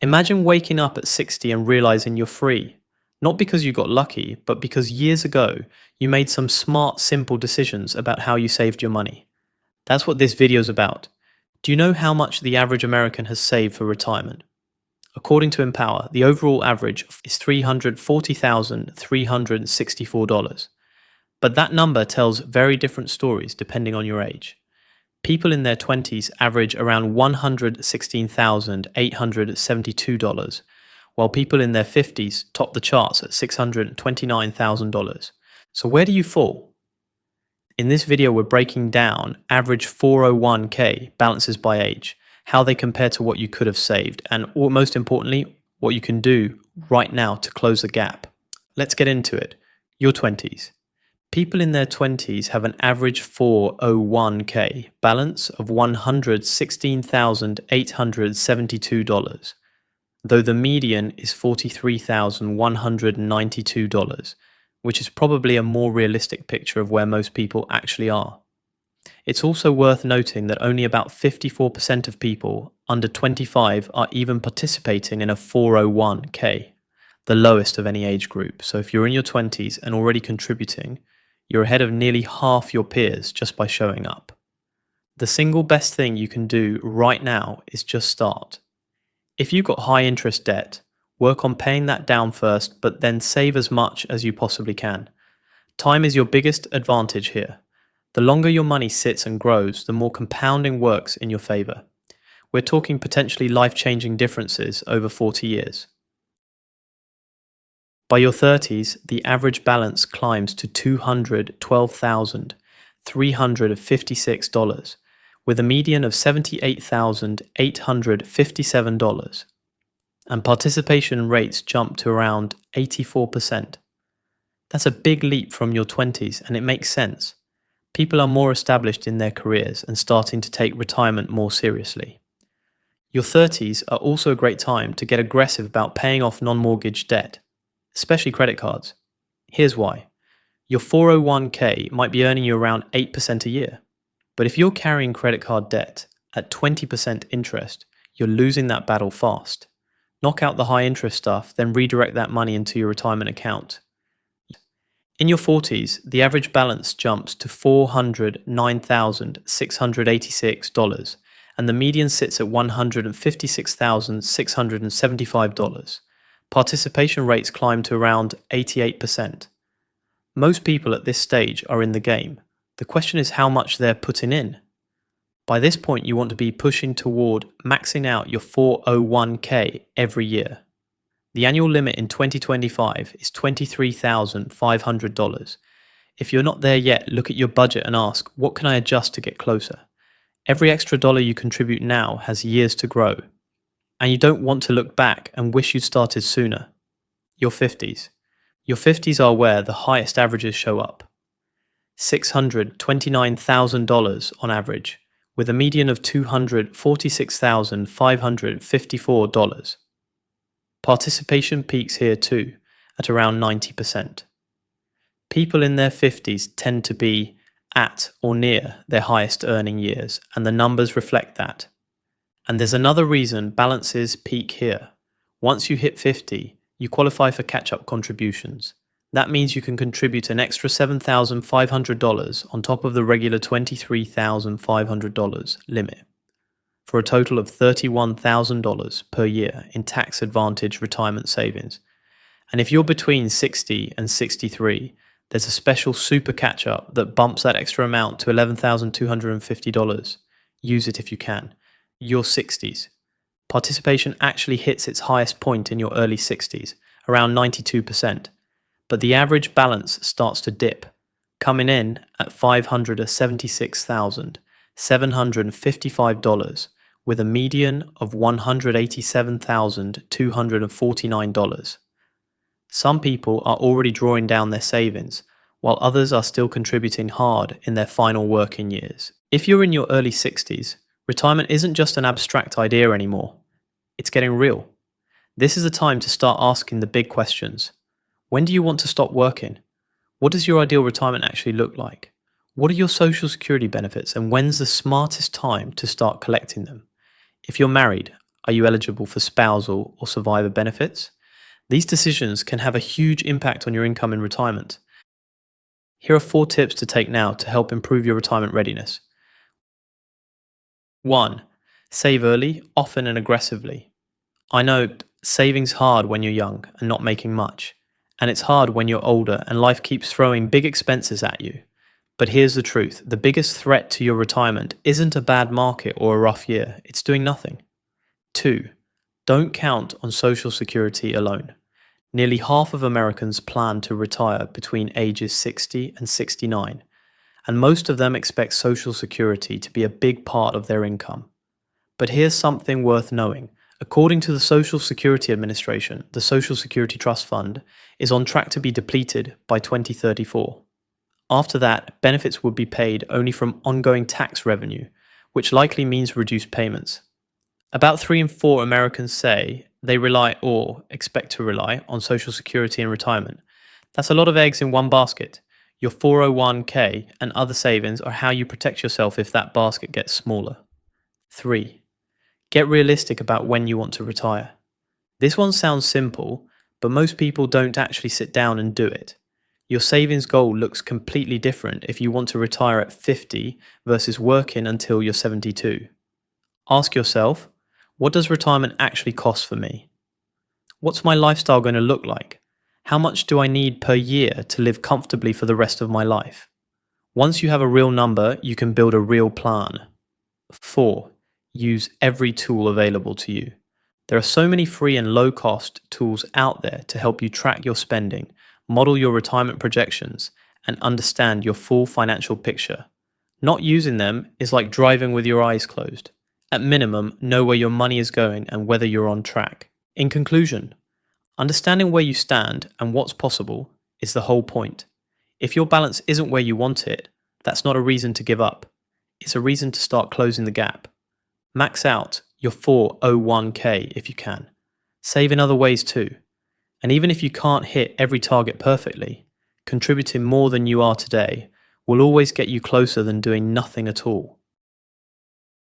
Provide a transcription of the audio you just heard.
Imagine waking up at 60 and realizing you're free. Not because you got lucky, but because years ago you made some smart, simple decisions about how you saved your money. That's what this video is about. Do you know how much the average American has saved for retirement? According to Empower, the overall average is $340,364. But that number tells very different stories depending on your age. People in their 20s average around $116,872, while people in their 50s top the charts at $629,000. So where do you fall? In this video, we're breaking down average 401k balances by age, how they compare to what you could have saved, and most importantly, what you can do right now to close the gap. Let's get into it. Your 20s. People in their 20s have an average 401k balance of $116,872, though the median is $43,192, which is probably a more realistic picture of where most people actually are. It's also worth noting that only about 54% of people under 25 are even participating in a 401k, the lowest of any age group. So if you're in your 20s and already contributing, you're ahead of nearly half your peers just by showing up. The single best thing you can do right now is just start. If you've got high interest debt, work on paying that down first, but then save as much as you possibly can. Time is your biggest advantage here. The longer your money sits and grows, the more compounding works in your favor. We're talking potentially life-changing differences over 40 years. By your 30s, the average balance climbs to $212,356, with a median of $78,857, and participation rates jump to around 84%. That's a big leap from your 20s, and it makes sense. People are more established in their careers and starting to take retirement more seriously. Your 30s are also a great time to get aggressive about paying off non-mortgage debt, especially credit cards. Here's why. Your 401k might be earning you around 8% a year, but if you're carrying credit card debt at 20% interest, you're losing that battle fast. Knock out the high interest stuff, then redirect that money into your retirement account. In your 40s, the average balance jumps to $409,686, and the median sits at $156,675. Participation rates climb to around 88%. Most people at this stage are in the game. The question is how much they're putting in. By this point, you want to be pushing toward maxing out your 401k every year. The annual limit in 2025 is $23,500. If you're not there yet, look at your budget and ask, what can I adjust to get closer? Every extra dollar you contribute now has years to grow. And you don't want to look back and wish you'd started sooner. Your 50s. Your 50s are where the highest averages show up. $629,000 on average, with a median of $246,554. Participation peaks here too, at around 90%. People in their 50s tend to be at or near their highest earning years, and the numbers reflect that. And there's another reason balances peak here. Once you hit 50, you qualify for catch-up contributions. That means you can contribute an extra $7,500 on top of the regular $23,500 limit, for a total of $31,000 per year in tax-advantaged retirement savings. And if you're between 60 and 63, there's a special super catch-up that bumps that extra amount to $11,250. Use it if you can. Your 60s. Participation actually hits its highest point in your early 60s, around 92%, but the average balance starts to dip, coming in at $576,755, with a median of $187,249. Some people are already drawing down their savings, while others are still contributing hard in their final working years. If you're in your early 60s, retirement isn't just an abstract idea anymore. It's getting real. This is the time to start asking the big questions. When do you want to stop working? What does your ideal retirement actually look like? What are your social security benefits, and when's the smartest time to start collecting them? If you're married, Are you eligible for spousal or survivor benefits? These decisions can have a huge impact on your income in retirement. Here are 4 tips to take now to help improve your retirement readiness. 1. Save early, often and aggressively. I know saving's hard when you're young and not making much, and it's hard when you're older and life keeps throwing big expenses at you. But here's the truth, the biggest threat to your retirement isn't a bad market or a rough year, it's doing nothing. 2. Don't count on Social Security alone. Nearly half of Americans plan to retire between ages 60 and 69, and most of them expect Social Security to be a big part of their income. But here's something worth knowing. According to the Social Security Administration, the Social Security Trust Fund is on track to be depleted by 2034. After that, benefits would be paid only from ongoing tax revenue, which likely means reduced payments. About 3 in 4 Americans say they rely or expect to rely on Social Security in retirement. That's a lot of eggs in one basket. Your 401k and other savings are how you protect yourself if that basket gets smaller. 3. Get realistic about when you want to retire. This one sounds simple, but most people don't actually sit down and do it. Your savings goal looks completely different if you want to retire at 50 versus working until you're 72. Ask yourself, what does retirement actually cost for me? What's my lifestyle going to look like? How much do I need per year to live comfortably for the rest of my life? Once you have a real number, you can build a real plan. 4. Use every tool available to you. There are so many free and low-cost tools out there to help you track your spending, model your retirement projections, and understand your full financial picture. Not using them is like driving with your eyes closed. At minimum, know where your money is going and whether you're on track. In conclusion, understanding where you stand and what's possible is the whole point. If your balance isn't where you want it, that's not a reason to give up. It's a reason to start closing the gap. Max out your 401k if you can. Save in other ways too. And even if you can't hit every target perfectly, contributing more than you are today will always get you closer than doing nothing at all.